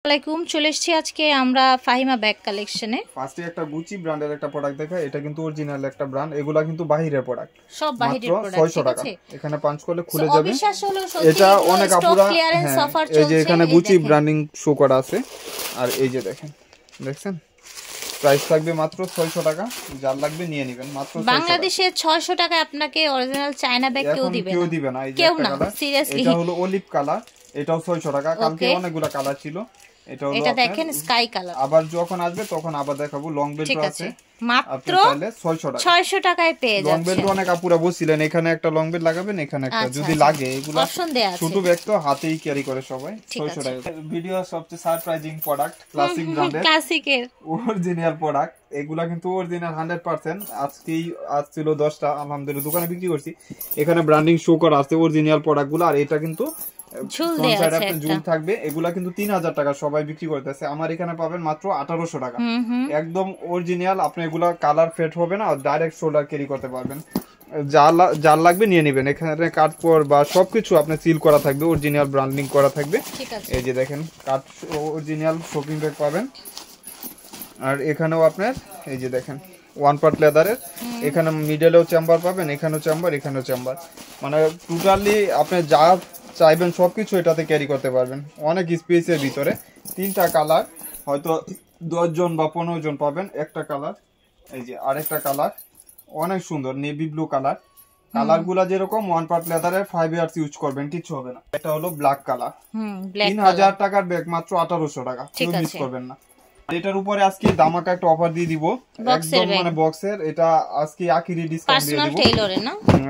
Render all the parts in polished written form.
আসসালামাইকুম চলে এসেছি আজকে আমরা ফাহিমা ব্যাগ কালেকশনে। ফার্স্টে একটা গুচি ব্র্যান্ডের একটা প্রোডাক্ট দেখাই। এটা কিন্তু অরিজিনাল একটা ব্র্যান্ড, এগুলা কিন্তু বাহিরের প্রোডাক্ট, সব বাহিরের প্রোডাক্ট। 600 টাকা। এখানে পাঁচ করলে খুলে যাবে। অবিশ্বাস হলো সত্যি, এটা অনেক আপুরা, ক্লিয়ারেন্স অফার চলছে। এই যে এখানে গুচি ব্র্যান্ডিং শো করা আছে। আর এই যে দেখেন, দেখছেন প্রাইস থাকবে মাত্র 600 টাকা। যার লাগবে নিয়ে নেবেন মাত্র 600 টাকা। বাংলাদেশে 600 টাকা আপনাকে অরিজিনাল চায়না ব্যাগ কেউ দিবে না। এই যে একটা কালার, সিরিয়াসলি এটা হলো অলিভ কালার, এটাও 600 টাকা। কালকে অনেকগুলা কালার ছিল। এটা দেখেন স্কাই কালার। আবার যখন আসবে তখন আবার দেখাবো। লং বেল্ট আছে মাত্র 600 টাকায় পেয়ে যাচ্ছেন। লং বেল্ট অনেক আপুরা বলছিলেন এখানে একটা লং বেল্ট লাগাবেন, এখানে একটা যদি লাগে। এগুলো ছোট ব্যাগ তো হাতেই ক্যারি করে সবাই। 600 টাকা। ভিডিও সবচেয়ে সারপ্রাইজিং প্রোডাক্ট, ক্লাসিক ব্র্যান্ডের, ক্লাসিকের অরিজিনাল প্রোডাক্ট। এগুলা কিন্তু অরিজিনাল 100%। আজকেই আসছিল 10টা, আলহামদুলিল্লাহ দোকানে বিক্রি করছি। এখানে ব্র্যান্ডিং শো করা আছে অরিজিনাল প্রোডাক্টগুলো। আর এটা কিন্তু ঝুল থাকবে। এগুলা কিন্তু 3000 টাকা সবাই বিক্রি করতেছে। আমার এখানে পাবেন মাত্র 1800 টাকা। একদম অরিজিনাল। আপনি এগুলা কালার ফেড হবে না, ডাইরেক্ট শোল্ডার ক্যারি করতে পারবেন। যার লাগবে নিয়ে নেবেন। এখানে কাঠপড় বা সবকিছু আপনার সিল করা থাকবে, অরিজিনাল ব্র্যান্ডিং করা থাকবে। এই যে দেখেন কাঠ অরিজিনাল শপিং ব্যাগ পাবেন। আর এখানেও আপনার এই যে দেখেন ওয়ান পার্ট লেদারের। এখানে মিডলেও চেম্বার পাবেন, এখানেও চেম্বার, এখানেও চেম্বার। মানে টোটালি আপনি যা চাইবেন সবকিছু এটাতে ক্যারি করতে পারবেন। অনেক স্পেসের ভিতরে। 3টা কালার, হয়তো 10 জন বা 15 জন পাবেন। একটা কালার, এই যে আরেকটা কালার অনেক সুন্দর নেভি ব্লু কালার। কালার গুলা যেরকম ওয়ান পার্ট লেদারের 5 ইয়ার্স ইউজ করবেন, কিছু হবে না। এটা হলো ব্ল্যাক কালার। 3000 টাকার ব্যাগ মাত্র 1800 টাকা। মিস করবেন না। এটার উপরে আজকে দামাকা একটা অফার দিয়ে দিব, একদম মানে বক্সের। এটা আজকে আখিরি ডিসকাউন্ট দিয়ে দিব।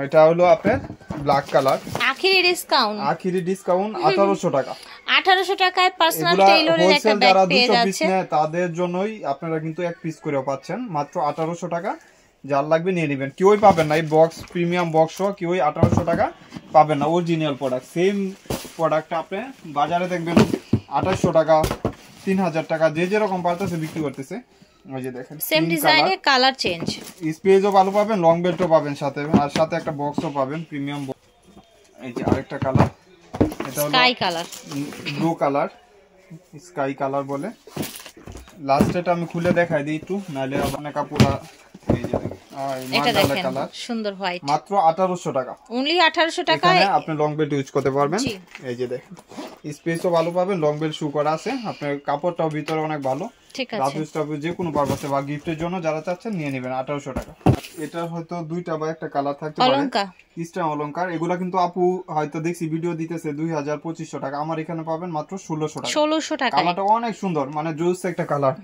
এটা হলো আপনার ব্ল্যাক কালার, আখিরি ডিসকাউন্ট 1800 টাকা। 1800 টাকায় পার্সোনাল টেইলরের একটা ব্যাগ পেয়ে যাচ্ছে। তাদের জন্যই আপনারা কিন্তু এক পিস করেও পাচ্ছেন মাত্র 1800 টাকা। যার লাগবে নিয়ে নেবেন। কেউই পাবেন না এই বক্স, প্রিমিয়াম বক্স সহ কেউই 1800 টাকা পাবেন না। অরিজিনাল প্রোডাক্ট, সেম প্রোডাক্ট আপনি বাজারে দেখবেন 2800 টাকা, 3000 টাকা, যে যেরকম পারতেছে বিক্রি করতেছে। ওই যে দেখেন সেম ডিজাইনে কালার চেঞ্জ। স্পেসও ভালো পাবেন, লং বেল্টও পাবেন সাথে, আর সাথে একটা বক্সও পাবেন প্রিমিয়াম বক্স। এই যে আরেকটা কালার, এটা হলো sky colour, blue colour, sky colour বলে। লাস্টেটা আমি খুলে দেখাই দিই একটু, নাহলে অনেক কাপড়া। এই যে এটা দেখেন সুন্দর হোয়াইট, মাত্র 1800 টাকা। অনলি 1800 টাকায় আপনি লং বেল্ট ইউজ করতে পারবেন। এই যে দেখেন স্পেসও ভালো পাবেন, লং বেল্ট শু করা আছে। আপনার কাপড়টাও ভিতরে অনেক ভালো। ঠিক আছে, যে কোনো পারপাসে বা গিফটের জন্য যারা চাচ্ছেন নিয়ে নেবেন 1800 টাকা। এটা হয়তো 2টা বা একটা কালার থাকতে পারে। ইস্টার্ন অলংকার, এগুলা কিন্তু আপু হয়তো দেখছি ভিডিও দিতেছে 2000-2500 টাকা। আমার এখানে পাবেন মাত্র 1600 টাকা। 1600 টাকা। কালারটা অনেক সুন্দর, মানে জুস একটা কালার,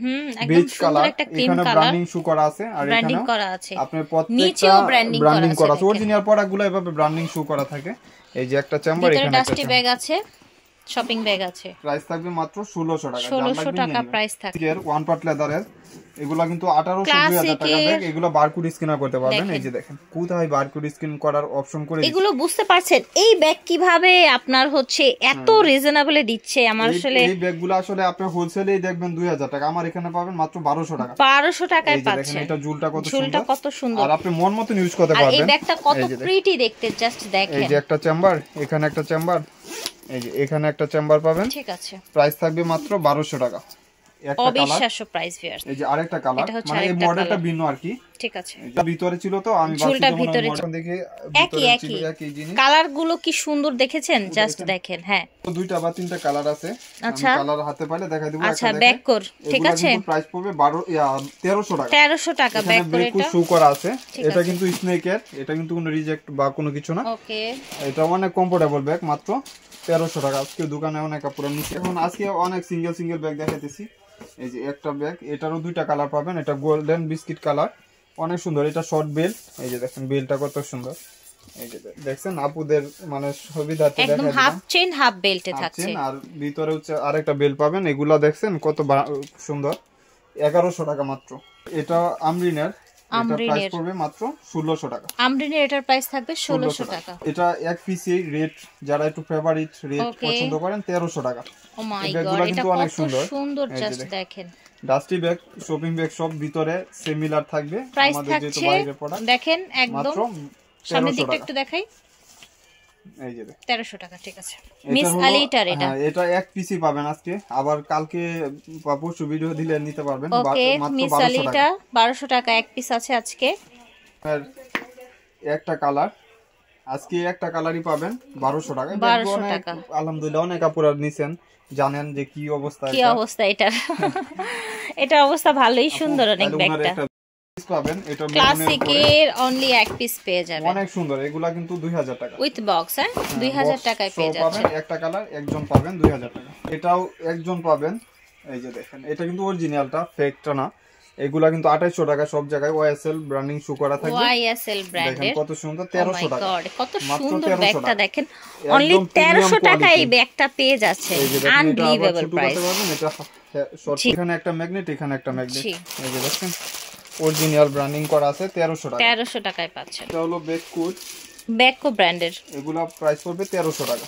বেজ কালার। এখানে ব্র্যান্ডিং শু করা আছে, আর এখানে আপনার প্রত্যেকটা ব্র্যান্ডিং করা আছে। অরিজিনাল প্রোডাক্টগুলো এভাবে ব্র্যান্ডিং শু করা থাকে। এই যে একটা চেম্বার, এখানে একটা ডাস্টি ব্যাগ আছে, শপিং ব্যাগ আছে। প্রাইস থাকবে মাত্র 1600 টাকা। 1600 টাকা প্রাইস থাকে। ওয়ান পার্ট লেদারের এগুলা কিন্তু 1800-2000 টাকা ব্যাগ। এগুলো বারকোড স্ক্যানার করতে পারবেন। এই যে দেখেন কোথায় বারকোড স্ক্যান করার অপশন করে দিয়েছে। এগুলো বুঝতে পারছেন এই ব্যাগ কিভাবে আপনার হচ্ছে এত রিজনেবলে দিচ্ছে। আমার আসলে এই ব্যাগগুলো আসলে আপনি হোলসেলেই দেখবেন 2000 টাকা, আমার এখানে পাবেন মাত্র 1200 টাকা। 1200 টাকায় পাচ্ছেন। এটা ঝুলটা কত সুন্দর, আর আপনি মন মতন ইউজ করতে পারবেন। আর এই ব্যাগটা কত প্রিটি দেখতে, জাস্ট দেখেন। এই যে একটা চেম্বার, এখানে একটা চেম্বার, এই যে এখানে একটা চেম্বার পাবেন। ঠিক আছে, প্রাইস থাকবে মাত্র 1200 টাকা। অবিশ্বাস্য প্রাইস ভিউয়ার্স। এই যে আরেকটা কালার, মানে এই মডেলটা ভিন্ন আর কি। ঠিক আছে, এটা ভিতরে ছিল তো আমি ঝুলটা ভিতরে দেখে একই জিনিস। কালারগুলো কি সুন্দর দেখেছেন, জাস্ট দেখেন। হ্যাঁ, 2টা বা 3টা কালার আছে। আচ্ছা, কালার হাতে পাইলে দেখাই দেব। আচ্ছা, ব্যাক কর। ঠিক আছে, প্রাইস পড়বে 1300 টাকা। 1300 টাকা ব্যাক করে। এটা শু করা আছে। এটা কিন্তু স্নেকের, এটা কিন্তু কোনো রিজেক্ট বা কোনো কিছু না। ওকে, এটা অনেক কমফোর্টেবল ব্যাগ, মাত্র 1300 টাকা। আজকে দোকানে অনেক কাপড় নিচ্ছে। এখন আজকে অনেক সিঙ্গেল ব্যাগ দেখাইতেছি। এই যে একটা ব্যাগ, এটারও 2টা কালার পাবেন। এটা গোল্ডেন বিস্কিট কালার, অনেক সুন্দর। এটা শর্ট বেল্ট, এই যে দেখেন বেল্টটা কত সুন্দর। এই যে দেখছেন আপুদের মানে সুবিধার্থে একদম হাফ চেইন হাফ বেল্টে থাকছে। আর ভিতরে হচ্ছে আরেকটা বেল্ট পাবেন। এগুলা দেখছেন কত সুন্দর। 1100 টাকা মাত্র। এটা আমরিনের, এটা প্রাইস পড়বে মাত্র 1600 টাকা। আমরিনের এটার প্রাইস থাকবে 1600 টাকা। এটা এক পিসি রেড, যারা একটু ফেভারিট রেড পছন্দ করেন 1300 টাকা। ও মাই গড, এটা কত সুন্দর, জাস্ট দেখেন। ডাস্টি ব্যাগ, শপিং ব্যাগ সব ভিতরে সিমিলার থাকবে। আমাদের যেহেতু বাইরের প্রোডাক্ট দেখেন, একদম সামনের দিকটা একটু দেখাই। এই যে 1300 টাকা, ঠিক আছে। মিস আলিটার এটা, হ্যাঁ এটা এক পিসই পাবেন আজকে, আবার কালকে বা পরশু ভিডিও দিলে নিতে পারবেন। ওকে, মিস আলিটা 1200 টাকা এক পিস আছে আজকে। আর একটা কালার, আজকে একটা কালারই পাবেন 1200 টাকা। 1200 টাকা, আলহামদুলিল্লাহ অনেক আপুরা নিছেন, জানেন যে কি অবস্থা, কি অবস্থা এটা। এটা অবস্থা ভালোই সুন্দর, অনেক ব্যাগটা পাবেন। এটা ক্লাসিকের অনলি এক পিস পেয়ে যাবেন, অনেক সুন্দর। এগুলা কিন্তু 2000 টাকা উইথ বক্স। হ্যাঁ 2000 টাকায় পেয়ে যাচ্ছেন। একটা কালার একজন পাবেন 2000 টাকা। এটাও একজন পাবেন। এই যে দেখেন, এটা কিন্তু অরিজিনালটা, ফেকটা না। এগুলা কিন্তু 2800 টাকা সব জায়গায়। ওয়াইএসএল ব্র্যান্ডিং শো করা থাকবে। ওয়াইএসএল ব্র্যান্ডের, দেখেন কত সুন্দর, 1300 টাকা। কত সুন্দর ব্যাগটা দেখেন, অনলি 1300 টাকায় এই ব্যাগটা পেয়ে যাচ্ছে। Unbelievable price. এটা শর্ট, এখানে একটা ম্যাগনেট, এখানে একটা ম্যাগনেট। এই যে দেখেন অরিজিনাল ব্র্যান্ডিং করা আছে, 1300 টাকা। 1300 টাকায় পাচ্ছেন। এটা হলো বেককুড, বেককো ব্র্যান্ডের। এগুলা প্রাইস পড়বে 1300 টাকা।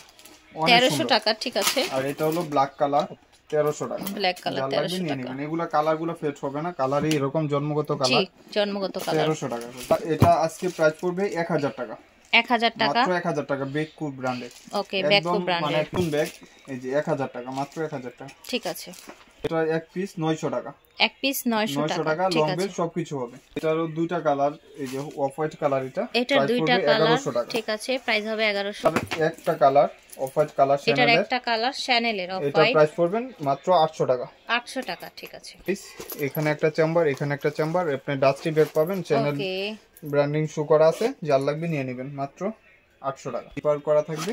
1300 টাকা, ঠিক আছে। আর এটা হলো ব্ল্যাক কালার, 1300 টাকা। ব্ল্যাক কালার 1300 টাকা। এগুলা কালারগুলো ফেড হবে না, কালারই এরকম জন্মগত কালার। জি, জন্মগত কালার। 1300 টাকা। এটা আজকে প্রাইস পড়বে 1000 টাকা। 1000 টাকা, মাত্র 1000 টাকা। বেককুড ব্র্যান্ডের। ওকে, বেককো ব্র্যান্ডের, মানে নতুন ব্যাগ। এই যে 1000 টাকা, মাত্র 1000 টাকা, ঠিক আছে। এটা এক পিস 900 টাকা। এক পিস 900 টাকা, লং বেল সবকিছু হবে। এটারও দুইটা কালার, এই যে অফ হোয়াইট কালার, এটার দুইটা কালার, ঠিক আছে, প্রাইস হবে 1100। একটা কালার অফ হোয়াইট কালার, এটার একটা কালার শ্যানেলের অফ হোয়াইট, এটা প্রাইস পড়বেন মাত্র 800 টাকা। 800 টাকা, ঠিক আছে। এখানে একটা চেম্বার, এখানে একটা চেম্বার, আপনি ডাস্টি ব্যাগ পাবেন, চ্যানেল ওকে, ব্র্যান্ডিং শো করা আছে, যার লাগবে নিয়ে নেবেন, মাত্র 800 টাকা। পেপার করা থাকবে,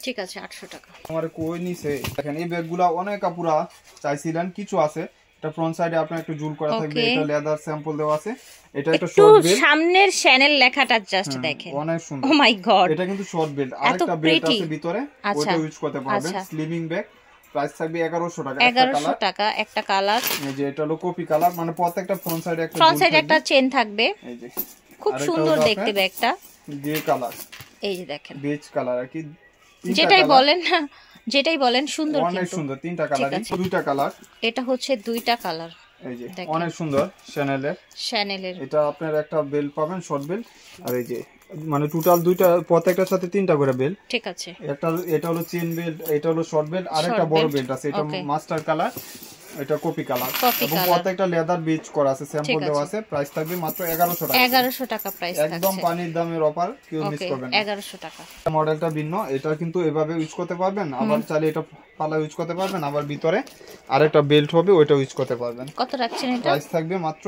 ঠিক আছে, 800 টাকা। আমার কই নিছে। দেখেন এই ব্যাগগুলা অনেক আপুরা চাইছিলেন, কিছু আছে। এটা ফ্রন্ট সাইডে আপনার একটু জুল করা থাকবে, এটা লেদার স্যাম্পল দেওয়া আছে। এটা একটা শর্ট বেল্ট, সামনের শ্যানেল লেখাটা জাস্ট দেখেন, অনেক সুন্দর। ও মাই গড, এটা কিন্তু শর্ট বেল্ট, আরেকটা বেল্ট আছে ভিতরে, ওটা ইউজ করতে পারবেন। স্লিমিং ব্যাগ, প্রাইস থাকবে 1100 টাকা। 1100 টাকা একটা কালার। এই যে এটা হলো কপি কালার, মানে প্রত্যেকটা ফ্রন্ট সাইডে একটা চেন থাকবে। এই যে খুব সুন্দর দেখতে ব্যাগটা, গ্রে কালার, এই যে দেখেন বেজ কালার আর কি, যেটাই বলেন না, যেটাই বলেন সুন্দর, অনেক সুন্দর। তিনটা কালার, দুইটা কালার, এটা হচ্ছে দুইটা কালার। এই যে অনেক সুন্দর শ্যানেলের। এটা আপনার একটা বেল্ট পাবেন, শর্ট বেল্ট। আর এই যে মানে টোটাল দুইটা, প্রত্যেকটার সাথে তিনটা করে বেল্ট, ঠিক আছে। এটা হলো চেন বেল্ট, এটা হলো শর্ট বেল্ট, আর একটা বড় বেল্ট আছে, এটা মাস্টার কালার, এটা কপি কালার, এবং প্রত্যেকটা লেদার বেজ করা আছে, স্যাম্পল দেওয়া আছে। প্রাইস থাকবে মাত্র 1100 টাকা। 1100 টাকা প্রাইস থাকছে, একদম পানির দামের অফার, কেউ মিস করবেন না। 1100 টাকা। মডেলটা ভিন্ন, এটা কিন্তু এভাবে ইউজ করতে পারবেন, আবার চাইলে এটা পালা ইউজ করতে পারবেন, আবার ভিতরে আরেকটা বেল্ট হবে, ওইটা ইউজ করতে পারবেন। কত রাখছেন এটা? প্রাইস থাকবে মাত্র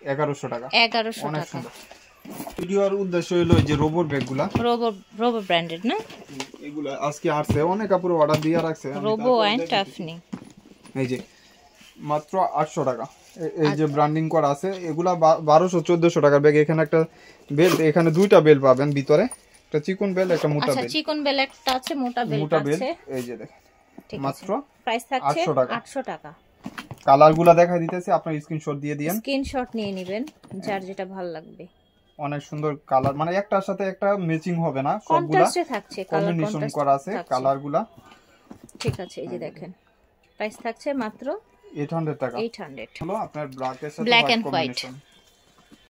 1100 টাকা। 1100 টাকা। ভিডিওর উদ্দেশ্য হলো এই যে রোবট ব্যাগগুলা, রোবো ব্র্যান্ডেড না, এগুলা আজকে আসছে, অনেক কাপড় অর্ডার দিয়ে রাখছে, রোবো এন্ড টাফনি। এই যে মাত্র 800 টাকা। এই যে ব্র্যান্ডিং করা আছে, এগুলা 1200-1400 টাকার ব্যাগ। এখানে একটা বেল্ট, এখানে দুইটা বেল্ট পাবেন ভিতরে, একটা চিকন বেল্ট, একটা মোটা বেল্ট। আচ্ছা, চিকন বেল্ট একটা আছে, মোটা বেল্ট আছে। এই যে দেখেন, মাত্র প্রাইস থাকছে 800 টাকা। কালারগুলো দেখাই দিতেছি, আপনার স্ক্রিনশট দিয়ে দিয়েন, স্ক্রিনশট নিয়ে নেবেন, যার যেটা ভালো লাগবে। অনেক সুন্দর কালার, মানে একটার সাথে একটা ম্যাচিং হবে না, সবগুলা থাকছে, কম্বিনেশন করা আছে কালারগুলা, ঠিক আছে। এই যে দেখেন, প্রাইস থাকছে মাত্র 800 টাকা। 800 হলো আপনার ব্ল্যাক এর সাথে হোয়াইট কম্বিনেশন।